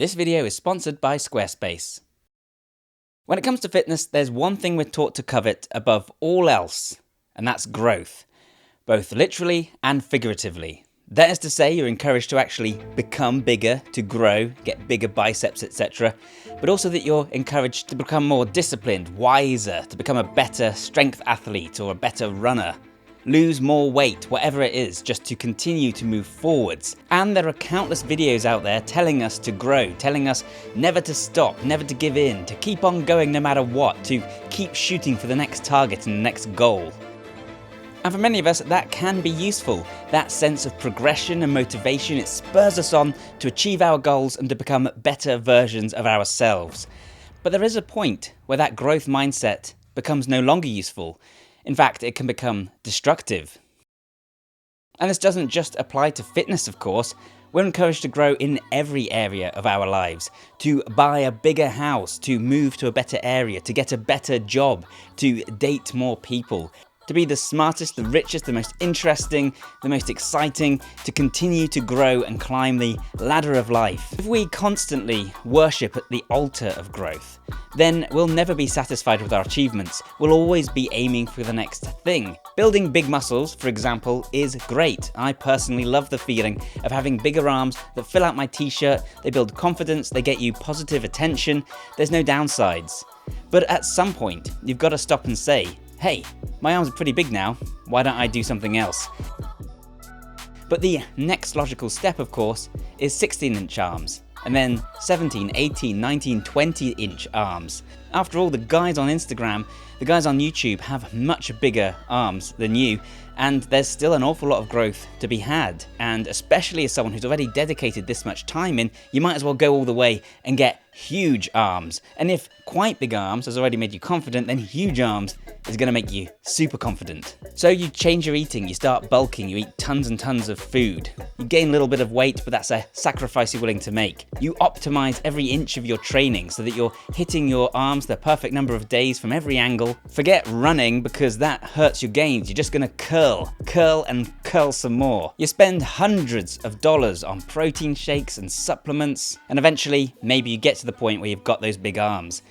This video is sponsored by Squarespace. When it comes to fitness, there's one thing we're taught to covet above all else, and that's growth, both literally and figuratively. That is to say, you're encouraged to actually become bigger, to grow, get bigger biceps, etc. But also that you're encouraged to become more disciplined, wiser, to become a better strength athlete or a better runner. Lose more weight, whatever it is, just to continue to move forwards. And there are countless videos out there telling us to grow, telling us never to stop, never to give in, to keep on going no matter what, to keep shooting for the next target and the next goal. And for many of us, that can be useful. That sense of progression and motivation, it spurs us on to achieve our goals and to become better versions of ourselves. But there is a point where that growth mindset becomes no longer useful. In fact, it can become destructive. And this doesn't just apply to fitness, of course. We're encouraged to grow in every area of our lives, to buy a bigger house, to move to a better area, to get a better job, to date more people, to be the smartest, the richest, the most interesting, the most exciting, to continue to grow and climb the ladder of life. If we constantly worship at the altar of growth, then we'll never be satisfied with our achievements. We'll always be aiming for the next thing. Building big muscles, for example, is great. I personally love the feeling of having bigger arms that fill out my t-shirt, they build confidence, they get you positive attention, there's no downsides. But at some point, you've got to stop and say, hey, my arms are pretty big now, why don't I do something else? But the next logical step, of course, is 16-inch arms, and then 17, 18, 19, 20-inch arms. After all, the guys on Instagram, the guys on YouTube have much bigger arms than you, and there's still an awful lot of growth to be had. And especially as someone who's already dedicated this much time in, you might as well go all the way and get huge arms. And if quite big arms has already made you confident, then huge arms is going to make you super confident. So you change your eating, you start bulking, you eat tons and tons of food. You gain a little bit of weight, but that's a sacrifice you're willing to make. You optimize every inch of your training so that you're hitting your arms the perfect number of days from every angle. Forget running because that hurts your gains. You're just going to curl and curl some more. You spend hundreds of dollars on protein shakes and supplements, and eventually maybe you get to the point where you've got those big arms.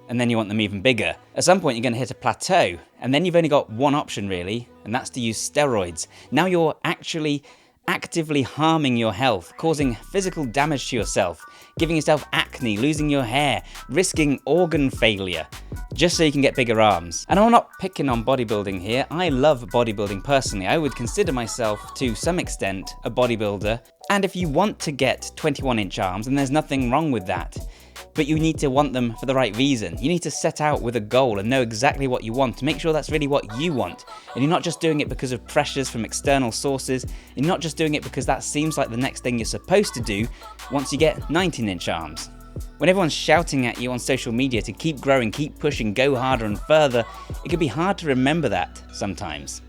And then you want them even bigger. At some point you're going to hit a plateau, and then you've only got one option really, and that's to use steroids. Now you're actually actively harming your health, causing physical damage to yourself, giving yourself acne, losing your hair, risking organ failure, just so you can get bigger arms. And I'm not picking on bodybuilding here. I love bodybuilding personally. I would consider myself, to some extent, a bodybuilder. And if you want to get 21-inch arms, then there's nothing wrong with that. But you need to want them for the right reason. You need to set out with a goal and know exactly what you want to make sure that's really what you want. And you're not just doing it because of pressures from external sources. You're not just doing it because that seems like the next thing you're supposed to do once you get 19-inch arms. When everyone's shouting at you on social media to keep growing, keep pushing, go harder and further, it can be hard to remember that sometimes.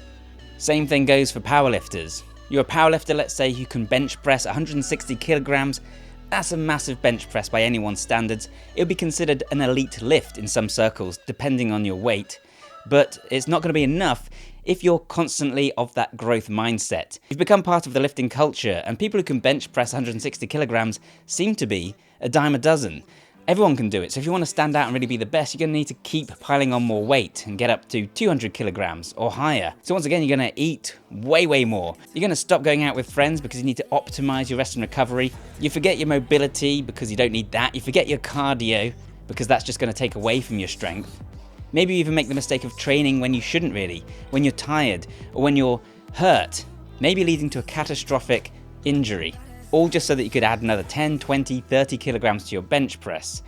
Same thing goes for powerlifters. You're a powerlifter, let's say, who can bench press 160 kilograms. That's a massive bench press by anyone's standards. It would be considered an elite lift in some circles, depending on your weight. But it's not going to be enough if you're constantly of that growth mindset. You've become part of the lifting culture, and people who can bench press 160 kilograms seem to be a dime a dozen. Everyone can do it, so if you want to stand out and really be the best, you're going to need to keep piling on more weight and get up to 200 kilograms or higher. So once again, you're going to eat way more. You're going to stop going out with friends because you need to optimize your rest and recovery. You forget your mobility because you don't need that. You forget your cardio because that's just going to take away from your strength. Maybe you even make the mistake of training when you shouldn't really, when you're tired or when you're hurt, maybe leading to a catastrophic injury. All just so that you could add another 10, 20, 30 kilograms to your bench press.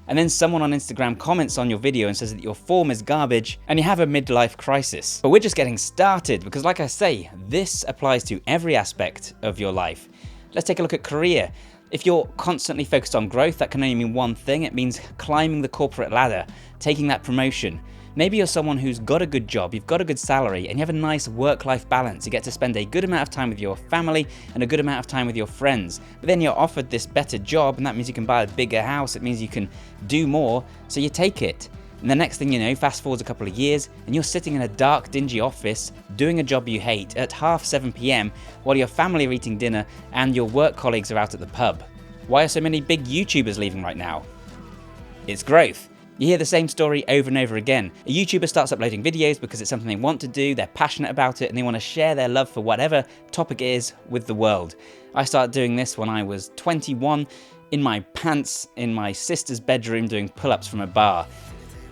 And then someone on Instagram comments on your video and says that your form is garbage and you have a midlife crisis. But we're just getting started because, like I say, this applies to every aspect of your life. Let's take a look at career. If you're constantly focused on growth, that can only mean one thing. It means climbing the corporate ladder, taking that promotion. Maybe you're someone who's got a good job, you've got a good salary, and you have a nice work-life balance. You get to spend a good amount of time with your family and a good amount of time with your friends. But then you're offered this better job, and that means you can buy a bigger house, it means you can do more, so you take it. And the next thing you know, fast forwards a couple of years, and you're sitting in a dark, dingy office, doing a job you hate at 7:30 PM, while your family are eating dinner and your work colleagues are out at the pub. Why are so many big YouTubers leaving right now? It's growth. You hear the same story over and over again. A YouTuber starts uploading videos because it's something they want to do, they're passionate about it, and they want to share their love for whatever topic it is with the world. I started doing this when I was 21, in my pants, in my sister's bedroom, doing pull-ups from a bar.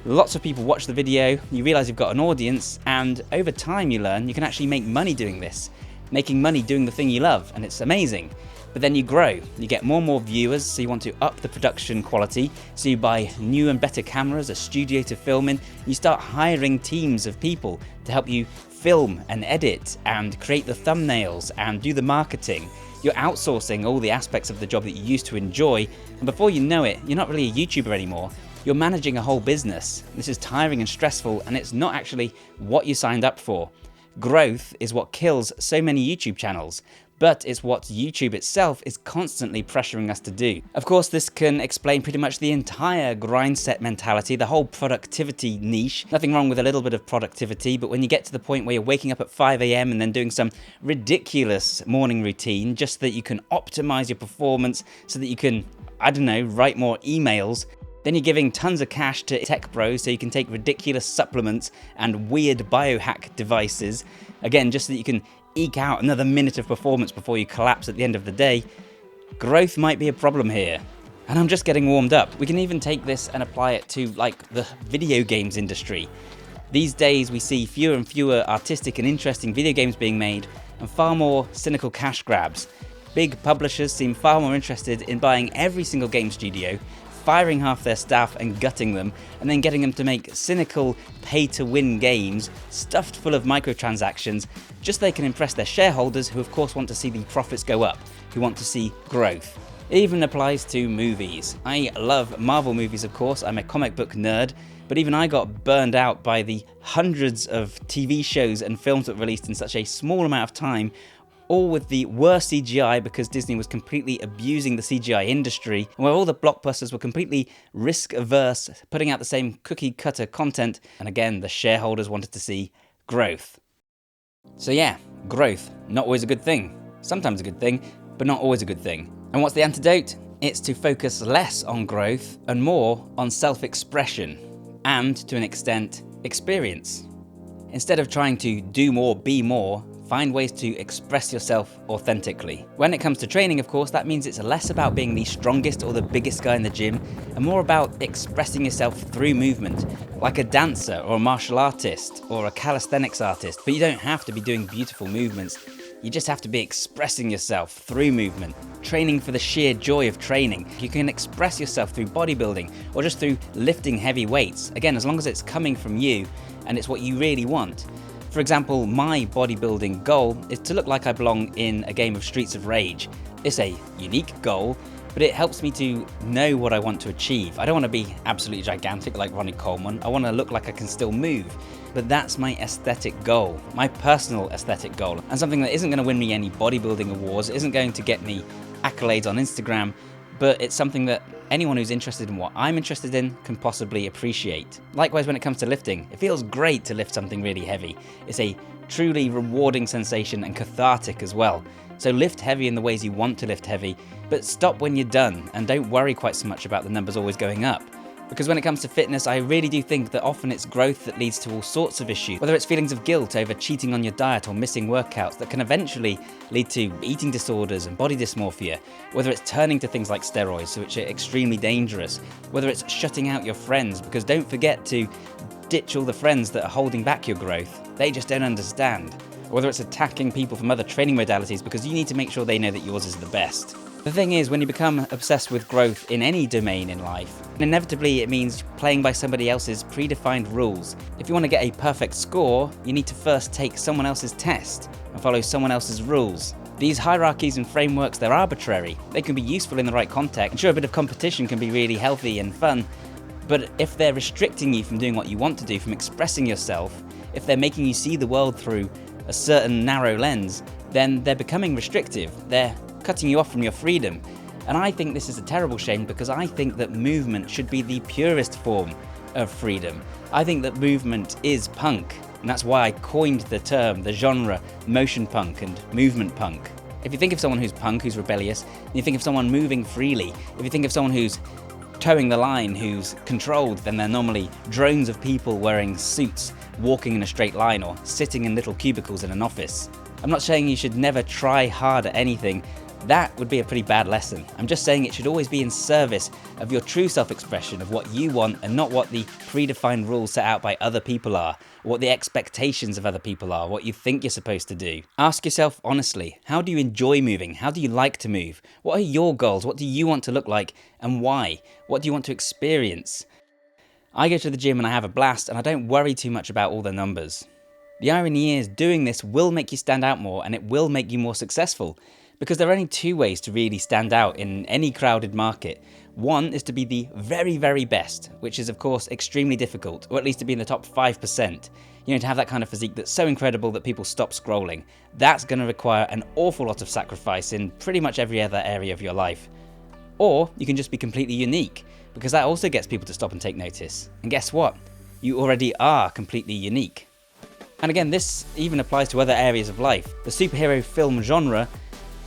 Lots of people watch the video, you realise you've got an audience, and over time you learn you can actually make money doing this. Making money doing the thing you love, and it's amazing. But then you grow, you get more and more viewers, so you want to up the production quality, so you buy new and better cameras, a studio to film in, and you start hiring teams of people to help you film and edit and create the thumbnails and do the marketing. You're outsourcing all the aspects of the job that you used to enjoy, and before you know it, you're not really a YouTuber anymore. You're managing a whole business. This is tiring and stressful, and it's not actually what you signed up for. Growth is what kills so many YouTube channels, but it's what YouTube itself is constantly pressuring us to do. Of course, this can explain pretty much the entire grind set mentality, the whole productivity niche. Nothing wrong with a little bit of productivity, but when you get to the point where you're waking up at 5 AM and then doing some ridiculous morning routine just so that you can optimize your performance, so that you can, I don't know, write more emails, then you're giving tons of cash to tech bros so you can take ridiculous supplements and weird biohack devices, again, just so that you can eke out another minute of performance before you collapse at the end of the day. Growth might be a problem here. And I'm just getting warmed up. We can even take this and apply it to like the video games industry. These days we see fewer and fewer artistic and interesting video games being made, and far more cynical cash grabs. Big publishers seem far more interested in buying every single game studio, firing half their staff and gutting them, and then getting them to make cynical pay-to-win games stuffed full of microtransactions, just so they can impress their shareholders, who of course want to see the profits go up, who want to see growth. It even applies to movies. I love Marvel movies, of course, I'm a comic book nerd, but even I got burned out by the hundreds of TV shows and films that were released in such a small amount of time, all with the worst CGI because Disney was completely abusing the CGI industry, and where all the blockbusters were completely risk-averse, putting out the same cookie-cutter content, and again, the shareholders wanted to see growth. So yeah, growth, not always a good thing. Sometimes a good thing, but not always a good thing. And what's the antidote? It's to focus less on growth and more on self-expression, and to an extent, experience. Instead of trying to do more, be more, find ways to express yourself authentically. When it comes to training, of course, that means it's less about being the strongest or the biggest guy in the gym, and more about expressing yourself through movement, like a dancer or a martial artist or a calisthenics artist. But you don't have to be doing beautiful movements. You just have to be expressing yourself through movement, training for the sheer joy of training. You can express yourself through bodybuilding or just through lifting heavy weights. Again, as long as it's coming from you and it's what you really want. For example, my bodybuilding goal is to look like I belong in a game of Streets of Rage. It's a unique goal, but it helps me to know what I want to achieve. I don't want to be absolutely gigantic like Ronnie Coleman. I want to look like I can still move. But that's my aesthetic goal, my personal aesthetic goal, and something that isn't going to win me any bodybuilding awards, isn't going to get me accolades on Instagram, but it's something that anyone who's interested in what I'm interested in can possibly appreciate. Likewise, when it comes to lifting, it feels great to lift something really heavy. It's a truly rewarding sensation and cathartic as well. So lift heavy in the ways you want to lift heavy, but stop when you're done and don't worry quite so much about the numbers always going up. Because when it comes to fitness, I really do think that often it's growth that leads to all sorts of issues, whether it's feelings of guilt over cheating on your diet or missing workouts that can eventually lead to eating disorders and body dysmorphia, whether it's turning to things like steroids, which are extremely dangerous, whether it's shutting out your friends, because don't forget to ditch all the friends that are holding back your growth. They just don't understand. Or whether it's attacking people from other training modalities because you need to make sure they know that yours is the best. The thing is, when you become obsessed with growth in any domain in life, inevitably it means playing by somebody else's predefined rules. If you want to get a perfect score, you need to first take someone else's test and follow someone else's rules. These hierarchies and frameworks, they're arbitrary. They can be useful in the right context, and sure, a bit of competition can be really healthy and fun, but if they're restricting you from doing what you want to do, from expressing yourself, if they're making you see the world through a certain narrow lens, then they're becoming restrictive. They're cutting you off from your freedom. And I think this is a terrible shame, because I think that movement should be the purest form of freedom. I think that movement is punk, and that's why I coined the term, the genre, motion punk and movement punk. If you think of someone who's punk, who's rebellious, and you think of someone moving freely, if you think of someone who's towing the line, who's controlled, then they're normally drones of people wearing suits, walking in a straight line, or sitting in little cubicles in an office. I'm not saying you should never try hard at anything. That would be a pretty bad lesson. I'm just saying it should always be in service of your true self-expression, of what you want and not what the predefined rules set out by other people are, or what the expectations of other people are, what you think you're supposed to do. Ask yourself honestly, how do you enjoy moving? How do you like to move? What are your goals? What do you want to look like and why? What do you want to experience? I go to the gym and I have a blast and I don't worry too much about all the numbers. The irony is, doing this will make you stand out more and it will make you more successful. Because there are only two ways to really stand out in any crowded market. One is to be the very, very best, which is of course extremely difficult, or at least to be in the top 5%. You know, to have that kind of physique that's so incredible that people stop scrolling. That's going to require an awful lot of sacrifice in pretty much every other area of your life. Or you can just be completely unique, because that also gets people to stop and take notice. And guess what? You already are completely unique. And again, this even applies to other areas of life. The superhero film genre,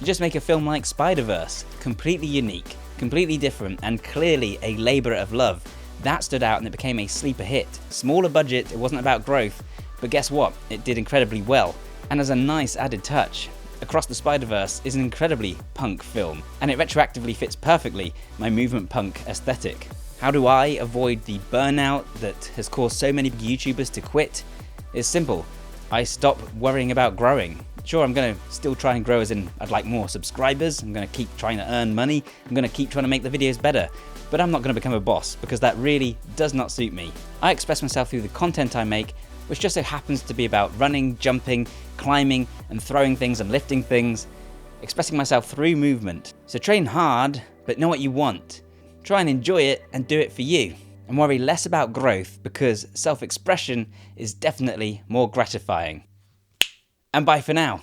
you just make a film like Spider-Verse, completely unique, completely different, and clearly a labour of love. That stood out and it became a sleeper hit. Smaller budget, it wasn't about growth, but guess what? It did incredibly well. And as a nice added touch, Across the Spider-Verse is an incredibly punk film, and it retroactively fits perfectly my movement punk aesthetic. How do I avoid the burnout that has caused so many YouTubers to quit? It's simple. I stop worrying about growing. Sure, I'm going to still try and grow as in I'd like more subscribers, I'm going to keep trying to earn money, I'm going to keep trying to make the videos better, but I'm not going to become a boss because that really does not suit me. I express myself through the content I make, which just so happens to be about running, jumping, climbing and throwing things and lifting things, expressing myself through movement. So train hard, but know what you want. Try and enjoy it and do it for you. And worry less about growth because self-expression is definitely more gratifying. And bye for now.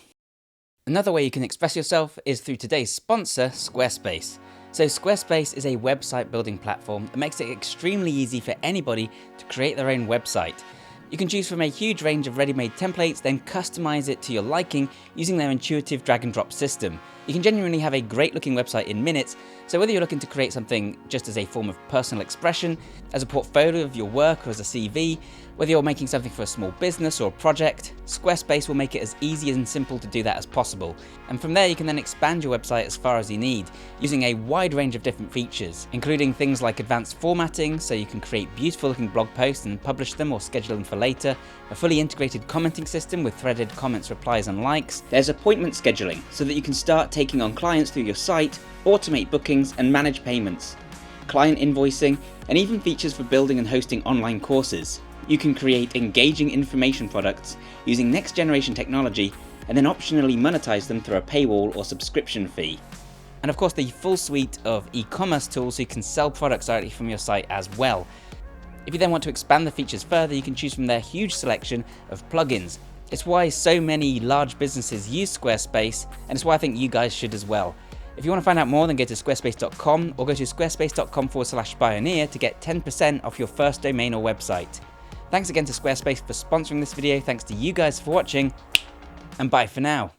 Another way you can express yourself is through today's sponsor, Squarespace. So Squarespace is a website building platform that makes it extremely easy for anybody to create their own website. You can choose from a huge range of ready-made templates, then customize it to your liking using their intuitive drag and drop system. You can genuinely have a great looking website in minutes, so whether you're looking to create something just as a form of personal expression, as a portfolio of your work or as a CV, whether you're making something for a small business or a project, Squarespace will make it as easy and simple to do that as possible. And from there you can then expand your website as far as you need, using a wide range of different features, including things like advanced formatting, so you can create beautiful looking blog posts and publish them or schedule them for later, a fully integrated commenting system with threaded comments, replies and likes. There's appointment scheduling, so that you can start taking on clients through your site, automate bookings and manage payments, client invoicing, and even features for building and hosting online courses. You can create engaging information products using next generation technology and then optionally monetize them through a paywall or subscription fee. And of course the full suite of e-commerce tools so you can sell products directly from your site as well. If you then want to expand the features further, you can choose from their huge selection of plugins. It's why so many large businesses use Squarespace, and it's why I think you guys should as well. If you want to find out more, then go to squarespace.com or go to squarespace.com/pioneer to get 10% off your first domain or website. Thanks again to Squarespace for sponsoring this video, thanks to you guys for watching, and bye for now.